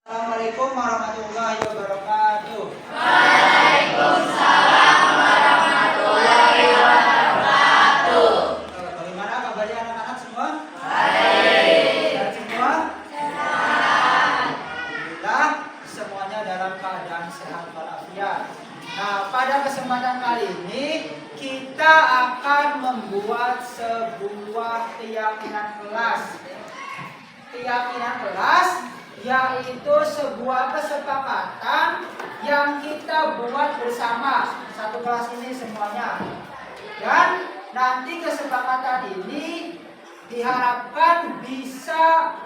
Assalamualaikum warahmatullahi wabarakatuh. Waalaikumsalam warahmatullahi wabarakatuh. Bagaimana kabarnya anak-anak semua? Baik. Sehat semua? Sehat. Alhamdulillah semuanya dalam keadaan sehat walafiat. Nah, pada kesempatan kali ini kita akan membuat sebuah keyakinan kelas. Keyakinan kelas yaitu sebuah kesepakatan yang kita buat bersama satu kelas ini semuanya. Dan nanti kesepakatan ini diharapkan bisa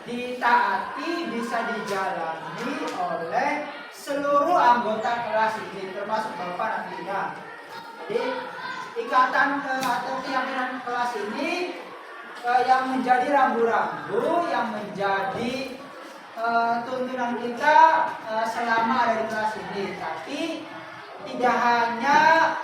ditaati, bisa dijalani oleh seluruh anggota kelas ini, termasuk Bapak nantinya. Jadi ikatan atau keyakinan kelas ini yang menjadi rambu-rambu, yang menjadi tuntunan kita selama ada di kelas ini. Tapi tidak hanya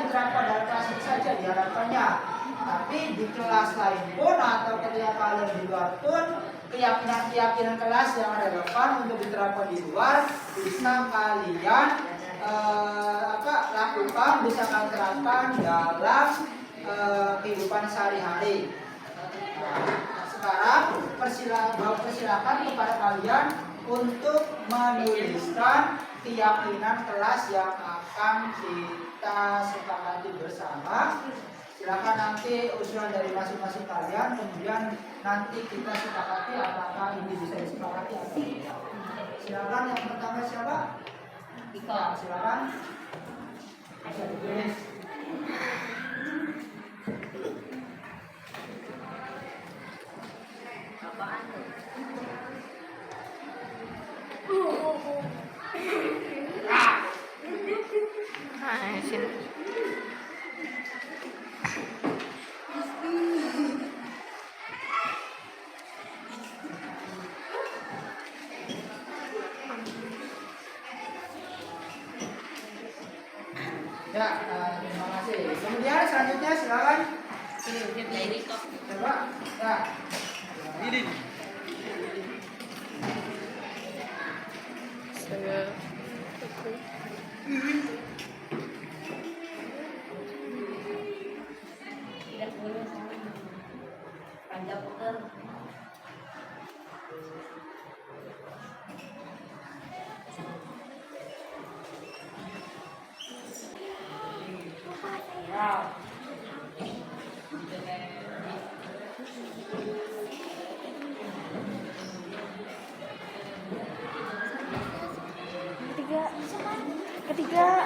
diterapkan dalam kelas ini saja diharapkannya, tapi di kelas lain pun atau ketika kalian di luar pun keyakinan kelas yang relevan untuk diterapkan di luar bisa kalian lakukan, bisa kalian terapkan dalam kehidupan sehari-hari. Sekarang persilakan kepada kalian untuk menuliskan keyakinan kelas yang akan kita sepakati bersama. Silakan nanti usulan dari masing-masing kalian, kemudian nanti kita sepakati apakah ini bisa disepakati atau tidak. Silakan yang pertama siapa? Iko. Silakan. Bisa ditulis. Apaan tuh? Sini. Ya, terima kasih. Kemudian selanjutnya silakan. Dari kok. Coba. Ya. Ini. Tidak boleh sama. Panjang puter. Ya. Ketiga.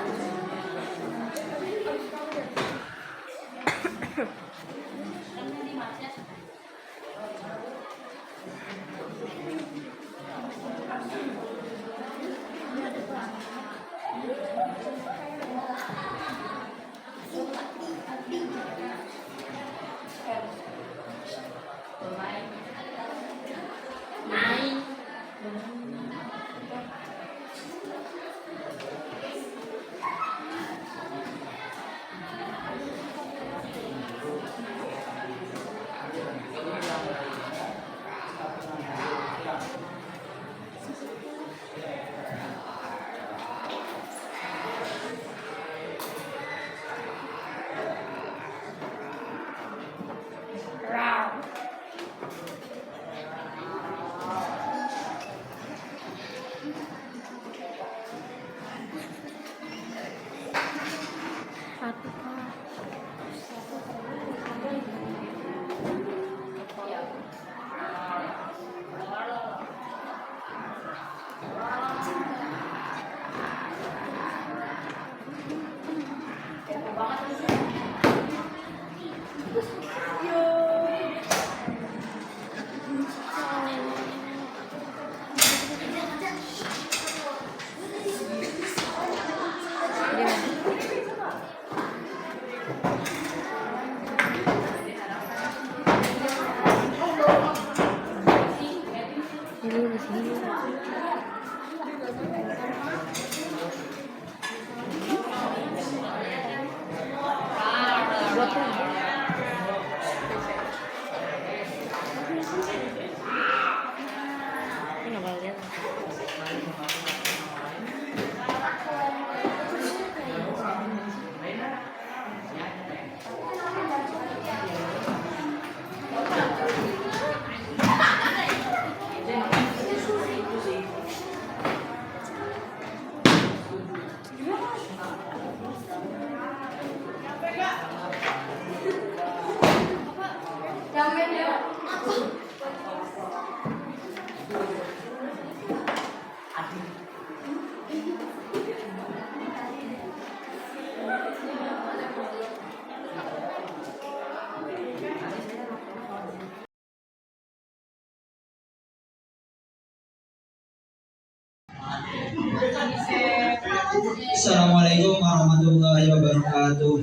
Assalamualaikum warahmatullahi wabarakatuh.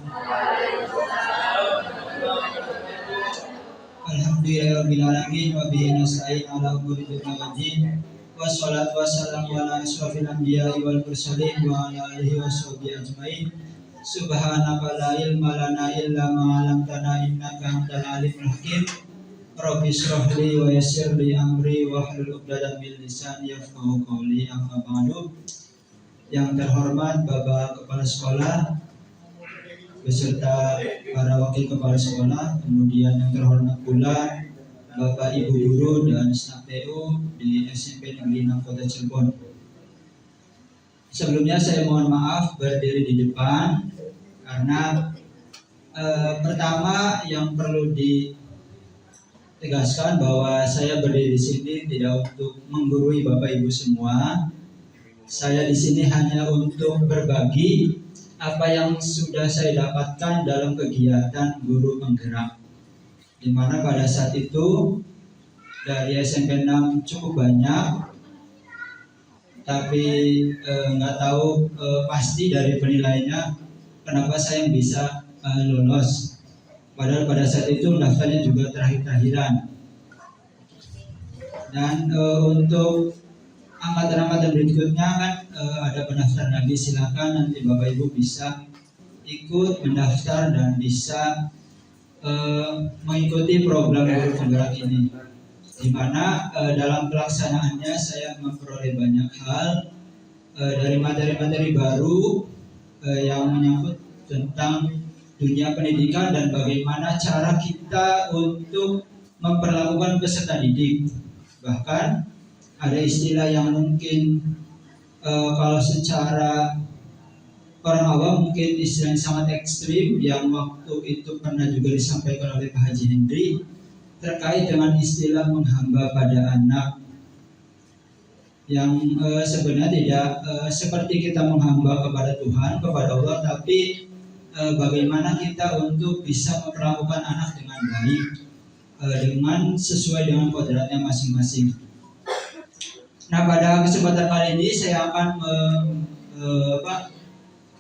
Alhamdulillahirabbil alamin wa bihi nasta'in ala umuri dunya waddin. Wassalatu wassalamu ala asyrofil anbiya'i wal mursalin wa ala alihi washabihi ajmain. Subhanaka la ilma lana illa ma 'allamtana innaka antal alimul hakim. Rabbi shrah li wa yassir li amri wa hlul 'uqdatam min lisani yafqahu qawli. Amma ba'du. Yang terhormat Bapak Kepala Sekolah beserta para wakil kepala sekolah, kemudian yang terhormat pula Bapak Ibu guru dan staf PU di SMP Negeri 6 Kota Cirebon. Sebelumnya saya mohon maaf berdiri di depan karena pertama yang perlu ditegaskan bahwa saya berdiri di sini tidak untuk menggurui Bapak Ibu semua. Saya di sini hanya untuk berbagi apa yang sudah saya dapatkan dalam kegiatan guru penggerak. Di mana pada saat itu dari SMP 6 cukup banyak, tapi nggak tahu pasti dari penilaiannya kenapa saya yang bisa lolos. Padahal pada saat itu daftarnya juga terakhir-terakhiran. Dan untuk angkatan-angkatan berikutnya kan ada pendaftaran lagi, silakan nanti Bapak Ibu bisa ikut mendaftar dan bisa mengikuti program guru penggerak ini, di mana dalam pelaksanaannya saya memperoleh banyak hal dari materi-materi baru yang menyangkut tentang dunia pendidikan dan bagaimana cara kita untuk memperlakukan peserta didik. Bahkan ada istilah yang mungkin kalau secara orang awam mungkin istilah yang sangat ekstrim yang waktu itu pernah juga disampaikan oleh Pak Haji Hendri terkait dengan istilah menghamba pada anak, yang sebenarnya tidak seperti kita menghamba kepada Tuhan, kepada Allah, tapi bagaimana kita untuk bisa memperlakukan anak dengan baik, dengan sesuai dengan kodratnya masing-masing. Nah, pada kesempatan kali ini saya akan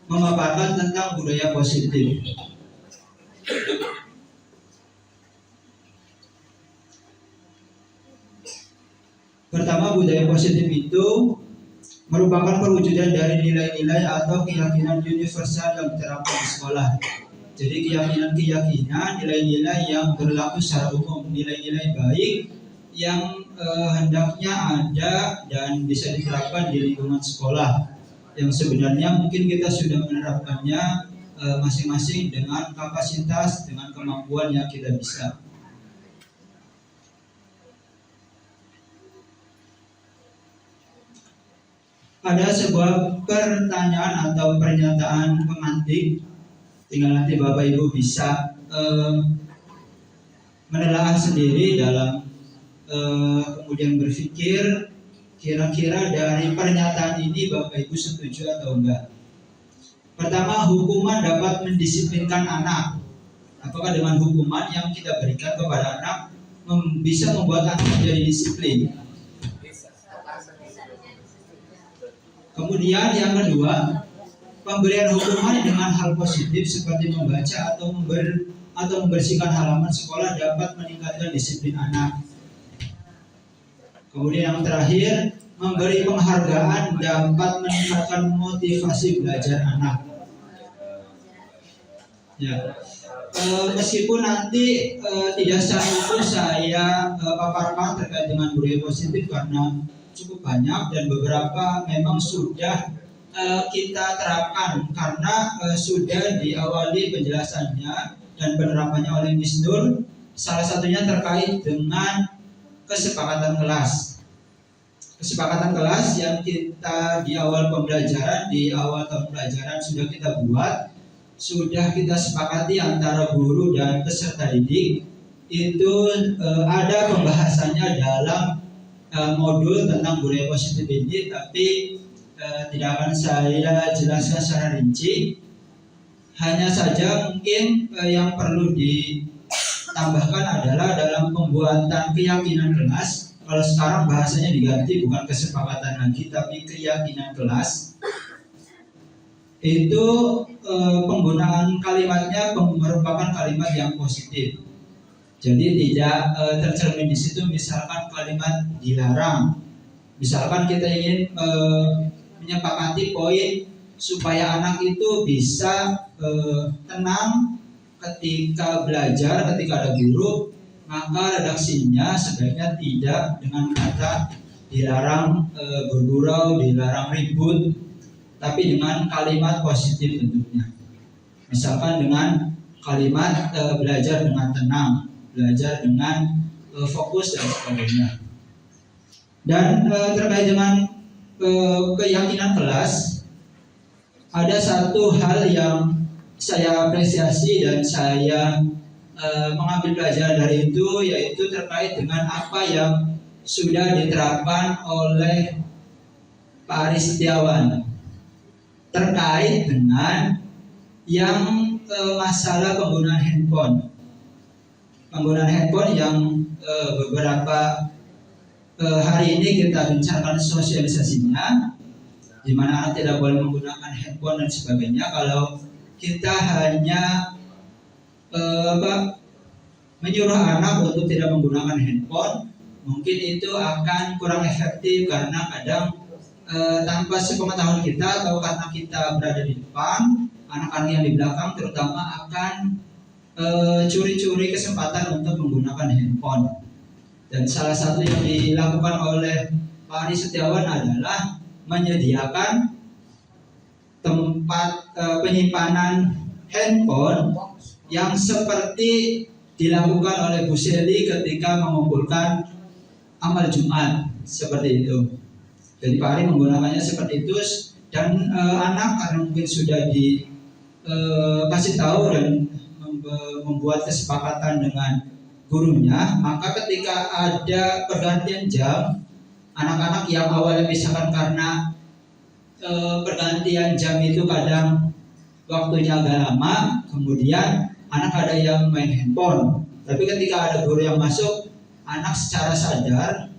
memaparkan tentang budaya positif. Pertama, budaya positif itu merupakan perwujudan dari nilai-nilai atau keyakinan universal yang diterapkan di sekolah. Jadi keyakinan-keyakinan, nilai-nilai yang berlaku secara umum, nilai-nilai baik yang hendaknya ada dan bisa diterapkan di lingkungan sekolah, yang sebenarnya mungkin kita sudah menerapkannya masing-masing dengan kapasitas, dengan kemampuan yang kita bisa. Ada sebuah pertanyaan atau pernyataan pemantik, tinggal nanti Bapak Ibu bisa menelaah sendiri dalam kemudian berpikir kira-kira dari pernyataan ini Bapak Ibu setuju atau enggak. Pertama, hukuman dapat mendisiplinkan anak. Apakah dengan hukuman yang kita berikan kepada anak bisa membuat anak menjadi disiplin? Kemudian yang kedua, pemberian hukuman dengan hal positif seperti membaca atau membersihkan halaman sekolah dapat meningkatkan disiplin anak. Kemudian yang terakhir, memberi penghargaan dapat meningkatkan motivasi belajar anak. Ya, meskipun nanti tidak secara utuh saya paparkan terkait dengan budaya positif karena cukup banyak dan beberapa memang sudah kita terapkan karena sudah diawali penjelasannya dan penerapannya oleh Miss Nur. Salah satunya terkait dengan kesepakatan kelas. Kesepakatan kelas yang kita di awal pembelajaran, di awal tahun pelajaran sudah kita buat, sudah kita sepakati antara guru dan peserta didik itu ada pembahasannya dalam modul tentang budaya positif ini, tapi tidak akan saya jelaskan secara rinci. Hanya saja mungkin yang perlu ditambahkan adalah dalam pembuatan keyakinan kelas. Kalau sekarang bahasanya diganti, bukan kesepakatan lagi, tapi keyakinan kelas. Itu penggunaan kalimatnya merupakan kalimat yang positif. Jadi tidak tercermin di situ misalkan kalimat dilarang. Misalkan kita ingin menyepakati poin supaya anak itu bisa tenang ketika belajar, ketika ada guru, maka redaksinya sebaiknya tidak dengan kata dilarang bergurau, dilarang ribut, tapi dengan kalimat positif tentunya. Misalkan dengan kalimat belajar dengan tenang, belajar dengan fokus dan sebagainya. Dan terkait dengan keyakinan kelas, ada satu hal yang saya apresiasi dan saya mengambil pelajaran dari itu, yaitu terkait dengan apa yang sudah diterapkan oleh Pak Ari Setiawan terkait dengan yang masalah penggunaan handphone. Penggunaan handphone yang beberapa hari ini kita gencarkan sosialisasinya, di mana anak tidak boleh menggunakan handphone dan sebagainya. Kalau kita hanya menyuruh anak untuk tidak menggunakan handphone, mungkin itu akan kurang efektif karena kadang tanpa sepengetahuan kita atau karena kita berada di depan, anak-anak yang di belakang terutama akan curi-curi kesempatan untuk menggunakan handphone. Dan salah satu yang dilakukan oleh Pak Ari Setiawan adalah menyediakan tempat penyimpanan handphone yang seperti dilakukan oleh Bu Seli ketika mengumpulkan amal Jumat, seperti itu. Jadi Pak Ari menggunakannya seperti itu, dan anak karena mungkin sudah dikasih tahu dan membuat kesepakatan dengan gurunya, maka ketika ada pergantian jam, anak-anak yang awalnya misalkan karena pergantian jam itu kadang waktunya agak lama, kemudian anak ada yang main handphone, tapi ketika ada guru yang masuk, anak secara sadar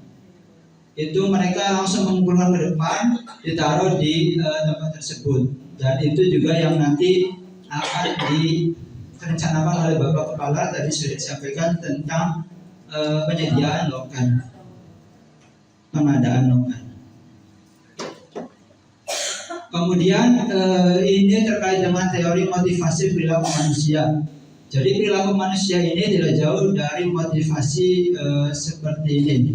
itu mereka langsung mengumpulkan ke depan, ditaruh di tempat tersebut. Dan itu juga yang nanti akan direncanakan oleh Bapak Kepala, tadi sudah disampaikan tentang penyediaan lokan, pengadaan lokan. Kemudian ini terkait dengan teori motivasi perilaku manusia. Jadi perilaku manusia ini tidak jauh dari motivasi seperti ini.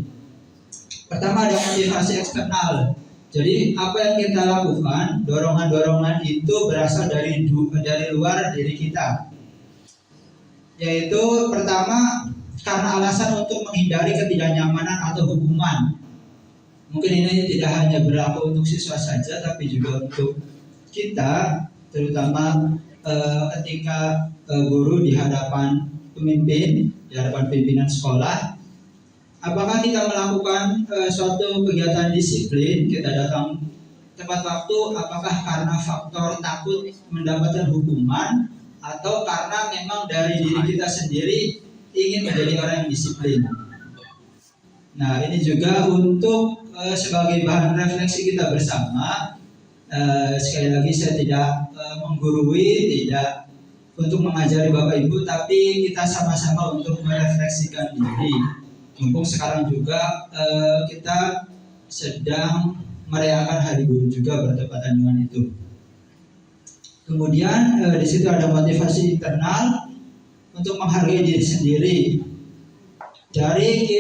Pertama ada motivasi eksternal. Jadi apa yang kita lakukan, dorongan-dorongan itu berasal dari luar diri kita. Yaitu pertama karena alasan untuk menghindari ketidaknyamanan atau hukuman. Mungkin ini tidak hanya berlaku untuk siswa saja, tapi juga untuk kita, terutama ketika guru di hadapan pemimpin, di hadapan pimpinan sekolah. Apakah kita melakukan suatu kegiatan disiplin, kita datang tepat waktu, apakah karena faktor takut mendapatkan hukuman, atau karena memang dari diri kita sendiri ingin menjadi orang yang disiplin. Nah, ini juga untuk sebagai bahan refleksi kita bersama. Sekali lagi saya tidak menggurui, tidak untuk mengajari Bapak Ibu, tapi kita sama-sama untuk merefleksikan diri. Mumpung sekarang juga kita sedang merayakan Hari Guru juga bertepatan dengan itu. Kemudian di situ ada motivasi internal untuk menghargai diri sendiri. Dari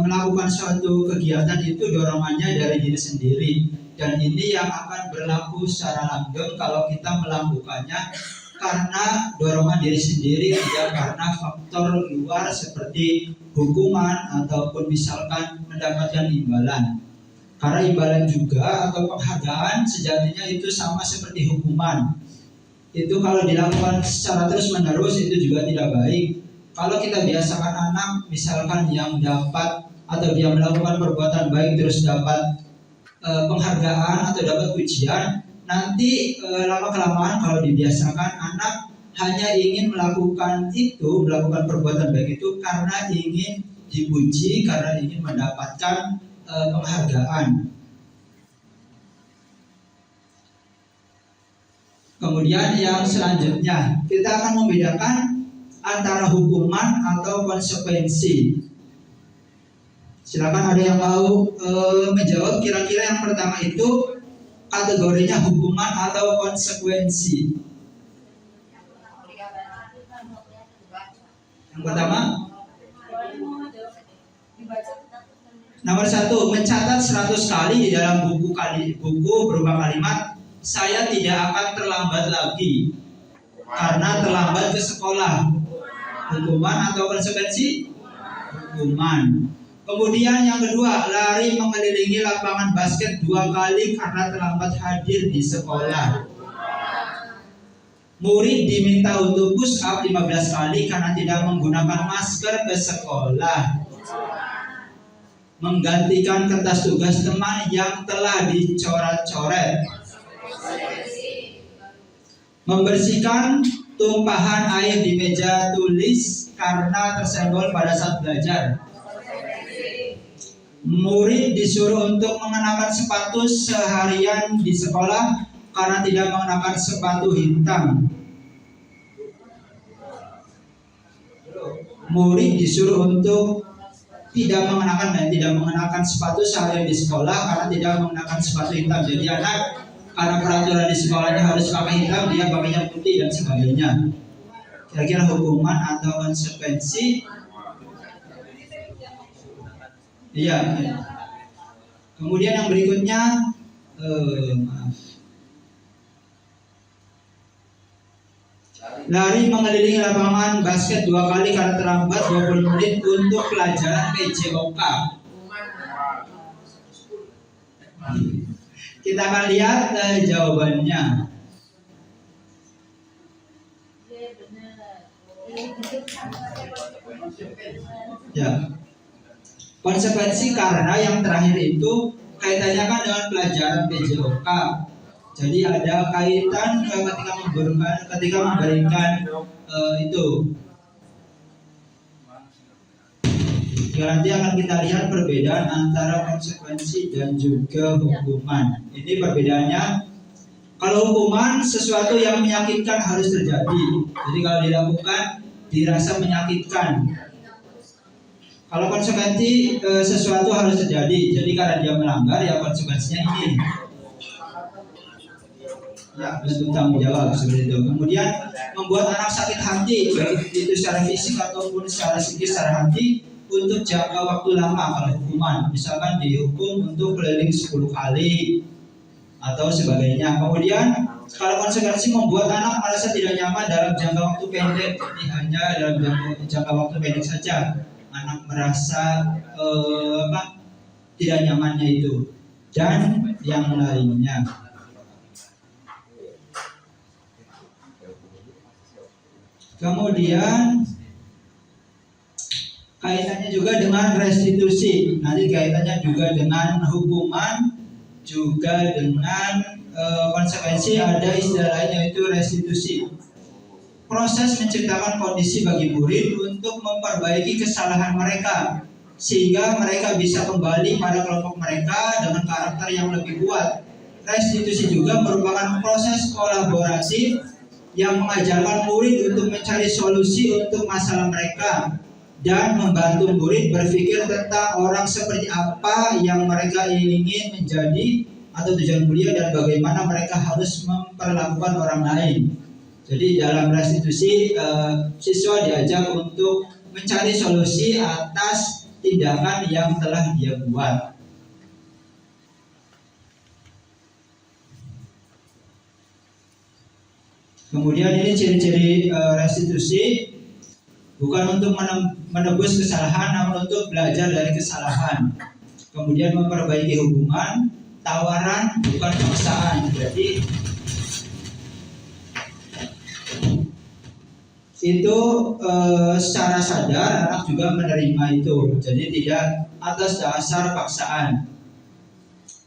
melakukan suatu kegiatan itu dorongannya dari diri sendiri, dan ini yang akan berlaku secara langgeng kalau kita melakukannya karena dorongan diri sendiri, tidak karena faktor luar seperti hukuman ataupun misalkan mendapatkan imbalan. Karena imbalan juga atau penghargaan sejatinya itu sama seperti hukuman. Itu kalau dilakukan secara terus menerus itu juga tidak baik. Kalau kita biasakan anak, misalkan yang dapat atau dia melakukan perbuatan baik terus dapat penghargaan atau dapat pujian, nanti lama kelamaan kalau dibiasakan anak hanya ingin melakukan perbuatan baik itu karena ingin dipuji, karena ingin mendapatkan penghargaan. Kemudian yang selanjutnya kita akan membedakan antara hukuman atau konsekuensi. Silakan ada yang mau menjawab kira-kira yang pertama itu kategorinya hukuman atau konsekuensi. Yang pertama, nomor 1, mencatat 100 kali di dalam buku berupa kalimat, saya tidak akan terlambat lagi karena terlambat ke sekolah. Hukuman atau konsekuensi? Hukuman. Kemudian yang kedua, lari mengelilingi lapangan basket 2 kali karena terlambat hadir di sekolah. Murid diminta untuk push up 15 kali karena tidak menggunakan masker ke sekolah. Menggantikan kertas tugas teman yang telah dicoret-coret. Membersihkan tumpahan air di meja tulis karena tersenggol pada saat belajar. Murid disuruh untuk mengenakan sepatu seharian di sekolah karena tidak mengenakan sepatu hitam. Murid disuruh untuk tidak mengenakan sepatu seharian di sekolah karena tidak mengenakan sepatu hitam. Jadi anak karena peraturan di sekolahnya harus pakai hitam, dia pakainya putih dan sebagainya. Kira-kira hukuman atau konsekuensi? Iya. Kemudian yang berikutnya, lari mengelilingi lapangan basket 2 kali karena terlambat 20 menit untuk pelajaran PJOK. Kita akan lihat jawabannya. Ya. Konsekuensi karena yang terakhir itu kaitannya kan dengan pelajaran PJOK. Jadi ada kaitan ketika memberikan itu. Ya, nanti akan kita lihat perbedaan antara konsekuensi dan juga hukuman. Ini perbedaannya. Kalau hukuman sesuatu yang menyakitkan harus terjadi. Jadi kalau dilakukan dirasa menyakitkan. Kalau konsekuensi sesuatu harus terjadi. Jadi karena dia melanggar ya konsekuensinya ini. Ya, bentuk tanggung jawab seperti itu. Kemudian membuat anak sakit hati, baik itu secara fisik ataupun secara psikis, secara hati untuk jangka waktu lama. Kalau hukuman, misalkan dihukum untuk keliling 10 kali atau sebagainya. Kemudian kalau konsekuensi membuat anak merasa tidak nyaman dalam jangka waktu pendek, jadi hanya dalam jangka waktu pendek saja anak merasa tidak nyamannya itu dan yang lainnya. Kemudian kaitannya juga dengan restitusi. Nanti kaitannya juga dengan hukuman, juga dengan konsekuensi. Ada istilah lain yaitu restitusi. Proses menciptakan kondisi bagi murid untuk memperbaiki kesalahan mereka sehingga mereka bisa kembali pada kelompok mereka dengan karakter yang lebih kuat. Restitusi juga merupakan proses kolaborasi yang mengajarkan murid untuk mencari solusi untuk masalah mereka dan membantu murid berpikir tentang orang seperti apa yang mereka ingin menjadi atau tujuan kuliah dan bagaimana mereka harus memperlakukan orang lain. Jadi dalam restitusi siswa diajak untuk mencari solusi atas tindakan yang telah dia buat. Kemudian ini ciri-ciri restitusi, bukan untuk menebus kesalahan, namun untuk belajar dari kesalahan. Kemudian memperbaiki hubungan, tawaran bukan paksaan. Jadi itu secara sadar anak juga menerima itu, jadi tidak atas dasar paksaan.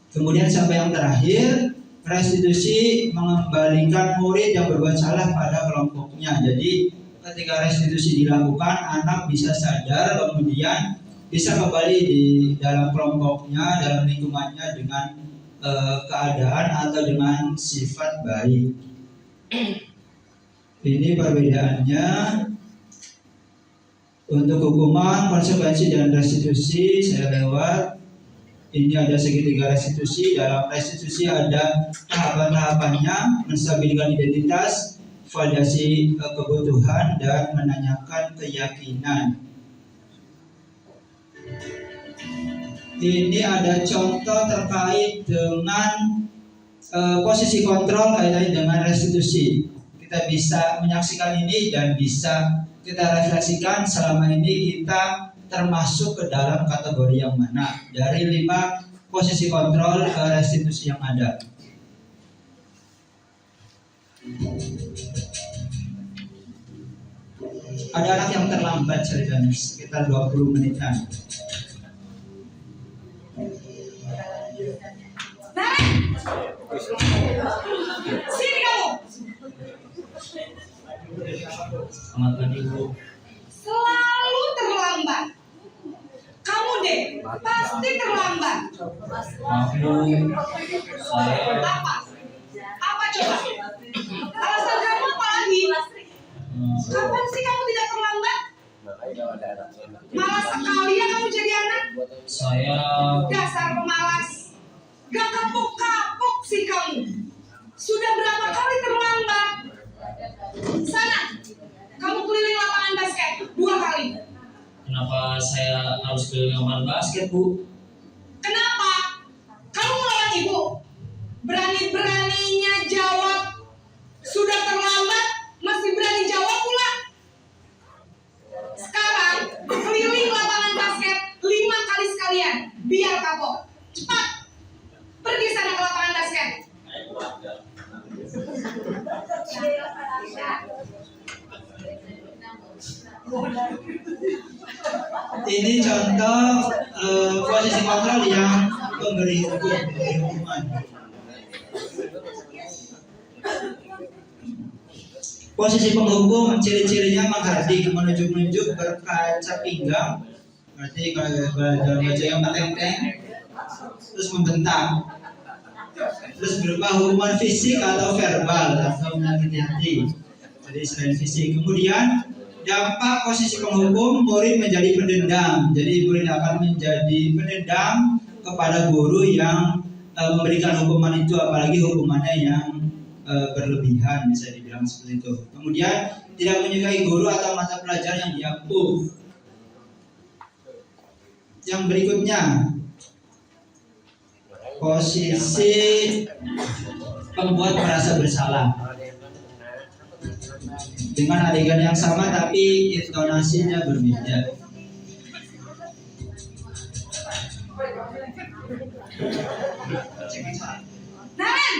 Kemudian sampai yang terakhir, restitusi mengembalikan murid yang berbuat salah pada kelompoknya. Jadi ketika restitusi dilakukan, anak bisa sadar, kemudian bisa kembali di dalam kelompoknya, dalam lingkungannya dengan keadaan atau dengan sifat baik. Ini perbedaannya. Untuk hukuman, konsekuensi, dan restitusi saya lewat. Ini ada segitiga restitusi. Dalam restitusi ada tahapan-tahapannya: menstabilkan identitas, validasi kebutuhan, dan menanyakan keyakinan. Ini ada contoh terkait dengan posisi kontrol kaitannya dengan restitusi. Kita bisa menyaksikan ini dan bisa kita refleksikan selama ini kita termasuk ke dalam kategori yang mana dari 5 posisi kontrol restitusi yang ada. Ada anak yang terlambat ceritanya sekitar 20 menitan. Sini kamu. Selamat pagi, Bu. Selalu terlambat. Kamu deh, pasti terlambat. Maaf, Bu. Saya Apa? Apa coba? Alasan kamu apa lagi? Kapan sih kamu tidak terlambat? Malas sekali ya kamu jadi anak. saya Dasar pemalas. Gak kapok-kapok sih kamu. Sudah berapa kali terlambat? Sana, kamu keliling lapangan basket 2 kali. Kenapa saya harus keliling lapangan basket, Bu? Kenapa? Kamu melawan ibu. Berani-beraninya jawab. Sudah terlambat, masih berani jawab pula. Sekarang, keliling lapangan basket 5 kali sekalian. Biar kapok. Cepat. Pergi sana ke lapangan basket. Ini contoh posisi kontrol yang memberi hukuman. Posisi penghukum ciri-cirinya menghardik, menunjuk-nunjuk, berkaca pinggang. Berarti kalau dalam bahasa yang tenteng, terus membentak. Terus berupa hukuman fisik atau verbal atau menyakiti hati. Jadi selain fisik. Kemudian dampak posisi penghukum, murid menjadi pendendam. Jadi murid akan menjadi pendendam kepada guru yang memberikan hukuman itu, apalagi hukumannya yang berlebihan, bisa dibilang seperti itu. Kemudian tidak menyukai guru atau mata pelajaran yang diampuh. Yang berikutnya, posisi pembuat merasa bersalah. Dengan adegan yang sama tapi intonasinya berbeda. Naren!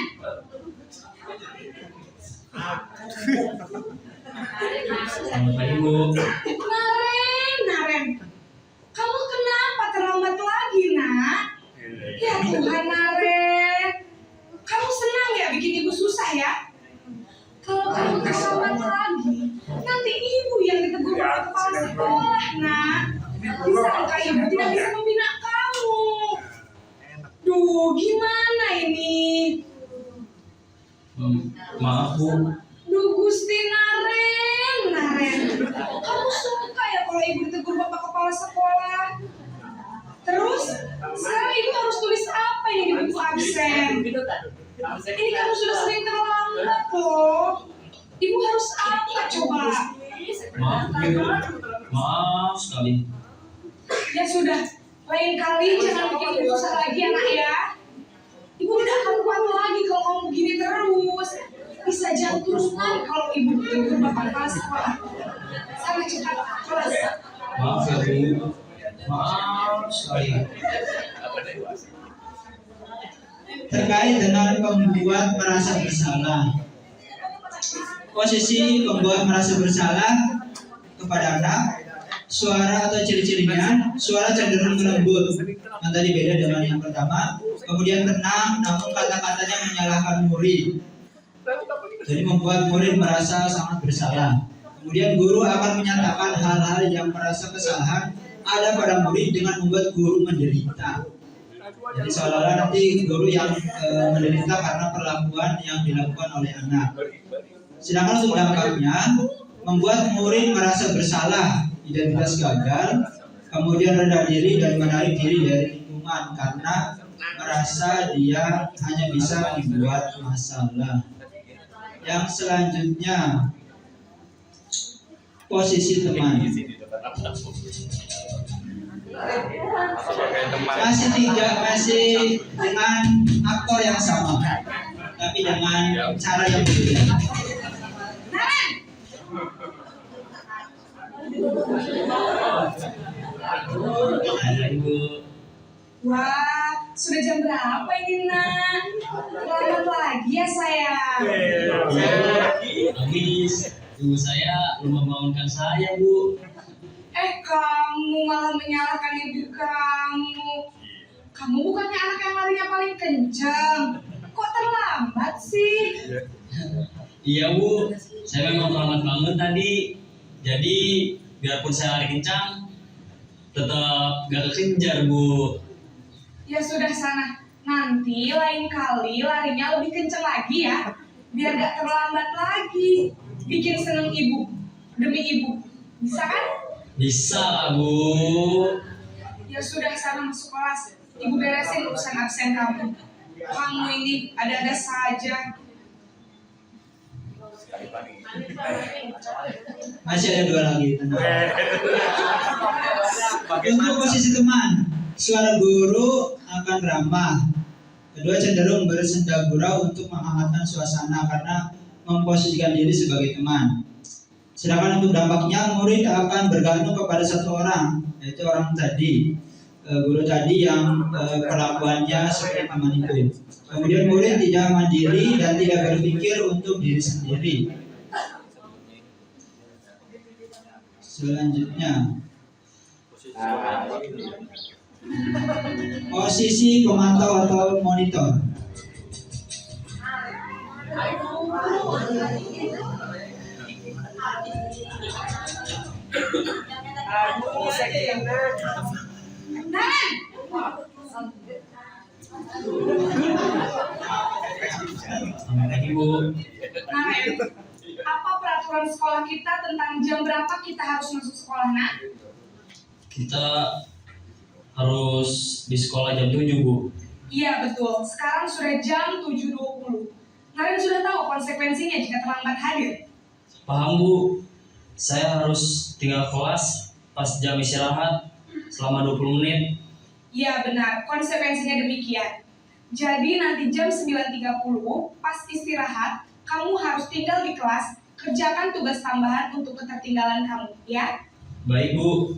Selamat pagi, Bu. Naren. Kamu kenapa terlambat lagi, nak? Ya Tuhan, Naren. Kamu senang ya bikin ibu susah ya? Kalau kamu terlambat lagi, nanti ibu yang ditegur oleh kepala sekolah, nak. Disangka ibu tidak bisa membina kamu. Duh, gimana ini? Maaf, Bu. Duh, Gusti Naren. Kamu suka ya kalau ibu ditegur bapak kepala sekolah? Terus, sekarang ibu harus tulis apa ini di buku absen? Ini kamu sudah sering terlambat loh. Ibu harus apa coba? Maaf, Bu. Maaf sekali. Ya sudah, lain kali jangan bikin ibu susah lagi ya, nak ya. Ibu tidak akan kuat lagi kalau kamu begini terus. Bisa jantungan kalau ibu ditegur bapak kepala sekolah. Sana cepat kelas. Maaf ya, Bu. Maaf sekali. Terkait dengan pembuat merasa bersalah. Posisi membuat merasa bersalah kepada anak, suara atau ciri-cirinya, suara cenderung lembut, yang tadi beda dengan yang pertama. Kemudian tenang, namun kata-katanya menyalahkan murid. Jadi membuat murid merasa sangat bersalah. Kemudian guru akan menyatakan hal-hal yang merasa kesalahan ada pada murid dengan membuat guru menderita. Jadi seolah-olah nanti guru yang menderita karena perlakuan yang dilakukan oleh anak. Sedangkan untuk dampaknya, membuat murid merasa bersalah, identitas gagal, kemudian rendah diri dan menarik diri dari lingkungan karena merasa dia hanya bisa membuat masalah. Yang selanjutnya, posisi teman. Masih dengan aktor yang sama, tapi dengan cara yang berbeda. Wah, sudah jam berapa ini nak? Terlambat lagi ya sayang. Habis, ibu saya belum membangunkan saya, Bu. Kamu malah menyalahkan ibu kamu. Kamu bukannya anak yang larinya paling kencang. Kok terlambat sih? Iya, Bu. Saya memang terlambat bangun tadi. Jadi, biarpun saya lari kencang, tetap gak kekejar, Bu. Ya sudah sana. Nanti lain kali larinya lebih kencang lagi ya. Biar gak terlambat lagi. Bikin seneng ibu. Demi ibu. Bisa kan? Bisa, Bu. Ya sudah sana masuk kelas. Ibu beresin urusan absen kamu. Kamu ini ada-ada saja. Masih ada dua lagi. Untuk posisi teman, suara guru akan ramah. Kedua cenderung bersenda gurau untuk menghangatkan suasana karena memposisikan diri sebagai teman. Sedangkan untuk dampaknya, murid akan bergantung kepada satu orang, yaitu orang tadi, guru tadi yang perlakuannya seperti teman itu. Kemudian murid tidak mandiri dan tidak berpikir untuk diri sendiri. Selanjutnya, posisi pemantau atau monitor. Selamat pagi, Bu. Naren, apa peraturan sekolah kita tentang jam berapa kita harus masuk sekolah, nak? Kita harus di sekolah jam 7, Bu. Iya betul, sekarang sudah jam 7.20. Naren sudah tahu konsekuensinya jika terlambat hadir. Paham, Bu. Saya harus tinggal kelas pas jam istirahat selama 20 menit. Iya benar, konsekuensinya demikian. Jadi nanti jam 9.30 pas istirahat, kamu harus tinggal di kelas, kerjakan tugas tambahan untuk ketertinggalan kamu, ya? Baik, Bu.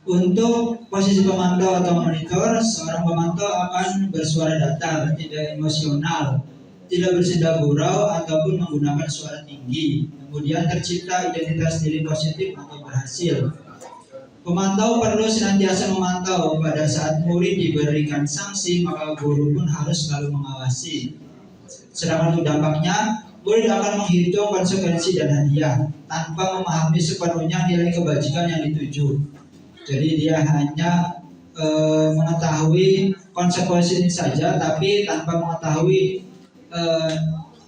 Untuk posisi pemantau atau monitor, seorang pemantau akan bersuara datar, tidak emosional, tidak bersenda gurau ataupun menggunakan suara tinggi. Kemudian tercipta identitas diri positif atau berhasil. Pemantau perlu senantiasa memantau. Pada saat murid diberikan sanksi, maka guru pun harus selalu mengawasi. Sedangkan untuk dampaknya, murid akan menghitung konsekuensi dan hadiah tanpa memahami sepenuhnya nilai kebajikan yang dituju. Jadi dia hanya mengetahui konsekuensi ini saja, tapi tanpa mengetahui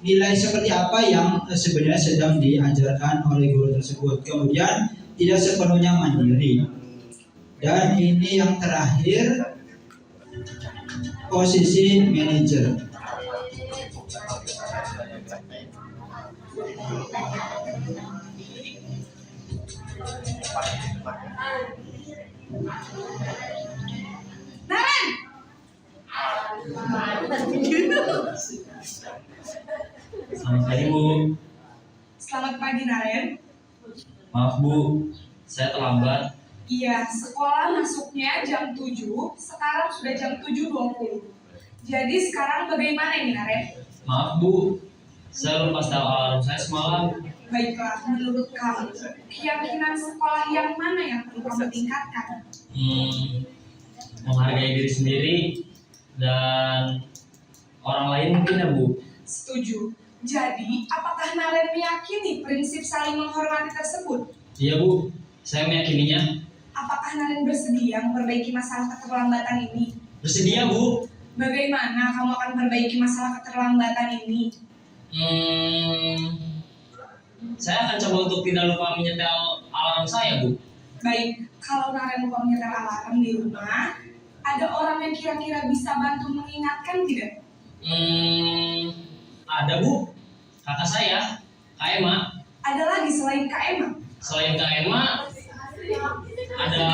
nilai seperti apa yang sebenarnya sedang diajarkan oleh guru tersebut. Kemudian tidak sepenuhnya mandiri. Dan ini yang terakhir, posisi manajer. Naren! Selamat pagi, Bu. Selamat pagi, Naren. Maaf, Bu. Saya terlambat. Iya, sekolah masuknya jam 7, sekarang sudah jam 7.20. Jadi sekarang bagaimana ini Naren? Maaf Bu, saya lupa tahu alarm saya semalam. Baiklah, menurut kamu, keyakinan sekolah yang mana yang perlu kamu tingkatkan? Menghargai diri sendiri dan orang lain mungkin ya Bu. Setuju. Jadi, apakah Naren meyakini prinsip saling menghormati tersebut? Iya Bu, saya meyakininya. Apakah Naren bersedia memperbaiki masalah keterlambatan ini? Bersedia Bu. Bagaimana kamu akan perbaiki masalah keterlambatan ini? Saya akan coba untuk tidak lupa menyetel alarm saya Bu. Baik, kalau Naren lupa menyetel alarm di rumah, ada orang yang kira-kira bisa bantu mengingatkan tidak? Ada Bu, kakak saya, Kak Emma. Ada lagi selain Kak Emma? Selain Kak Emma, ada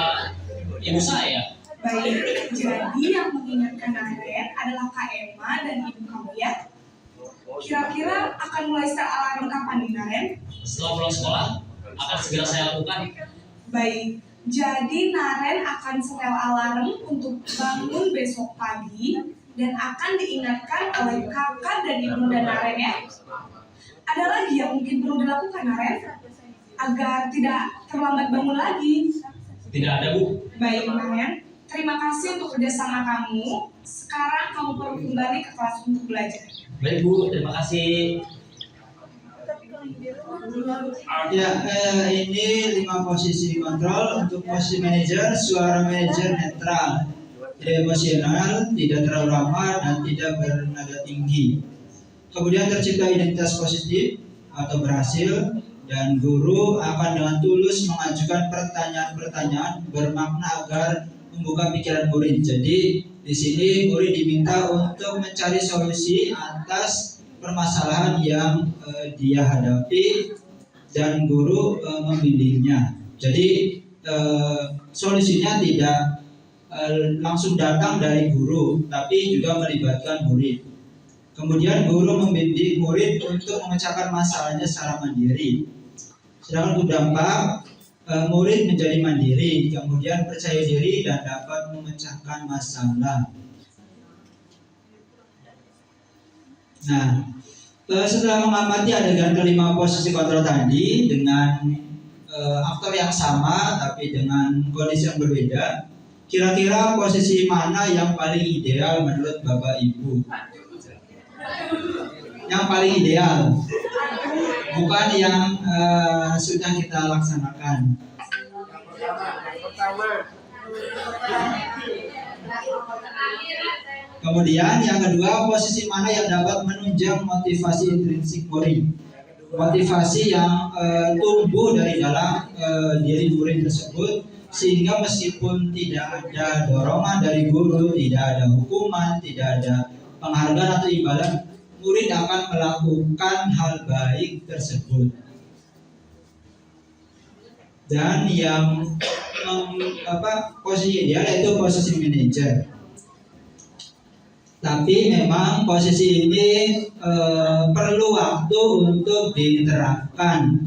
ibu saya. Baik, jadi yang mengingatkan Naren adalah Kak Emma dan ibu kamu ya. Kira-kira akan mulai start alarm kapan nih Naren? Setelah pulang sekolah, akan segera saya lakukan. Baik, jadi Naren akan setel alarm untuk bangun besok pagi dan akan diingatkan oleh kakak dan ibu dan Naren ya. Ada lagi yang mungkin perlu dilakukan Naren agar tidak terlambat bangun lagi? Tidak ada Bu. Baik Naren, terima kasih untuk kerjasama kamu. Sekarang kamu perlu kembali ke kelas untuk belajar. Baik Bu, terima kasih. Ya, ini 5 posisi kontrol. Untuk posisi manajer, suara manajer netral, tidak emosional, tidak terlalu ramah, dan tidak bernada tinggi. Kemudian tercipta identitas positif atau berhasil, dan guru akan dengan tulus mengajukan pertanyaan-pertanyaan bermakna agar membuka pikiran murid. Jadi di sini murid diminta untuk mencari solusi atas permasalahan yang dia hadapi dan guru membimbingnya. Jadi solusinya tidak langsung datang dari guru, tapi juga melibatkan murid. Kemudian guru membimbing murid untuk memecahkan masalahnya secara mandiri. Sedangkan untuk dampak, murid menjadi mandiri, kemudian percaya diri dan dapat memecahkan masalah. Nah, setelah mengamati adegan kelima posisi kontrol tadi dengan aktor yang sama tapi dengan kondisi yang berbeda, kira-kira posisi mana yang paling ideal menurut Bapak Ibu? Yang paling ideal, bukan yang sudah kita laksanakan. Kemudian yang kedua, posisi mana yang dapat menunjang motivasi intrinsik murid, motivasi yang tumbuh dari dalam diri murid tersebut, sehingga meskipun tidak ada dorongan dari guru, tidak ada hukuman, tidak ada penghargaan atau imbalan, murid akan melakukan hal baik tersebut. Dan yang posisi ideal yaitu posisi manajer. Tapi memang posisi ini perlu waktu untuk diterapkan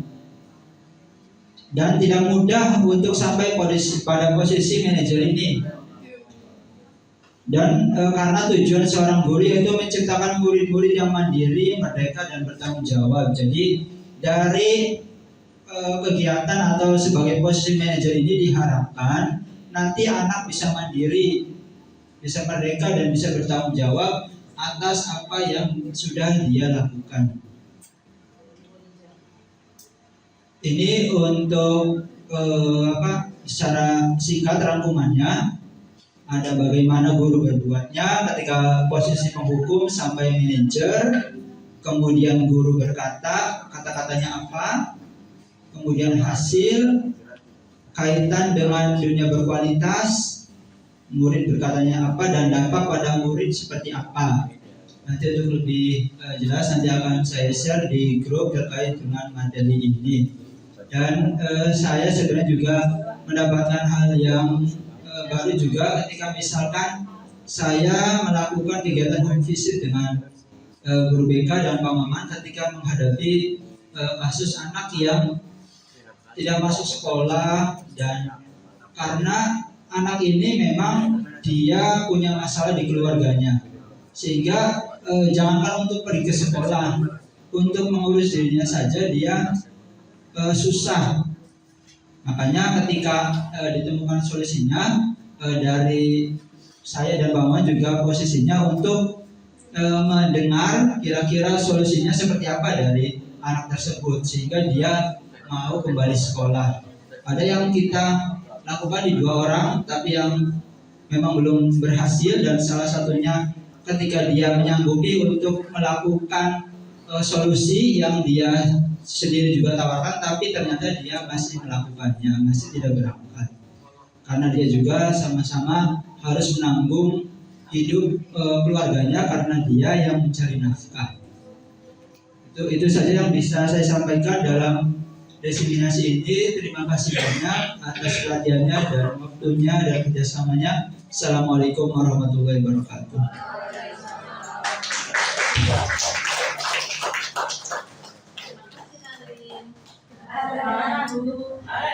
dan tidak mudah untuk sampai pada posisi manajer ini. Dan karena tujuan seorang guru yaitu menciptakan murid-murid yang mandiri, merdeka, dan bertanggung jawab. Jadi dari kegiatan atau sebagai posisi manajer ini diharapkan nanti anak bisa mandiri, bisa merdeka, dan bisa bertanggung jawab atas apa yang sudah dia lakukan. Ini untuk secara singkat rangkumannya. Ada bagaimana guru berbuatnya ketika posisi penghukum sampai manajer, kemudian guru berkata, kata-katanya apa, kemudian hasil, kaitan dengan dunia berkualitas, murid berkatanya apa, dan dampak pada murid seperti apa. Nanti untuk lebih jelas nanti akan saya share di grup terkait dengan materi ini. Dan saya sebenarnya juga mendapatkan hal yang baru juga ketika misalkan saya melakukan kegiatan home visit dengan guru BK dan Pak Maman ketika menghadapi kasus anak yang tidak masuk sekolah, dan karena anak ini memang dia punya masalah di keluarganya sehingga jangankan untuk pergi ke sekolah, untuk mengurus dirinya saja dia susah. Makanya ketika ditemukan solusinya dari saya dan Bang Wan juga posisinya untuk mendengar kira-kira solusinya seperti apa dari anak tersebut sehingga dia mau kembali sekolah. Ada yang kita lakukan di 2 orang, tapi yang memang belum berhasil, dan salah satunya ketika dia menyanggupi untuk melakukan solusi yang dia sendiri juga tawarkan, tapi ternyata dia masih melakukannya, masih tidak berangkat. Karena dia juga sama-sama harus menanggung hidup keluarganya karena dia yang mencari nafkah. Itu saja yang bisa saya sampaikan dalam diseminasi ini. Terima kasih banyak atas perhatiannya dan waktunya dan kerjasamanya. Assalamualaikum warahmatullahi wabarakatuh. Ada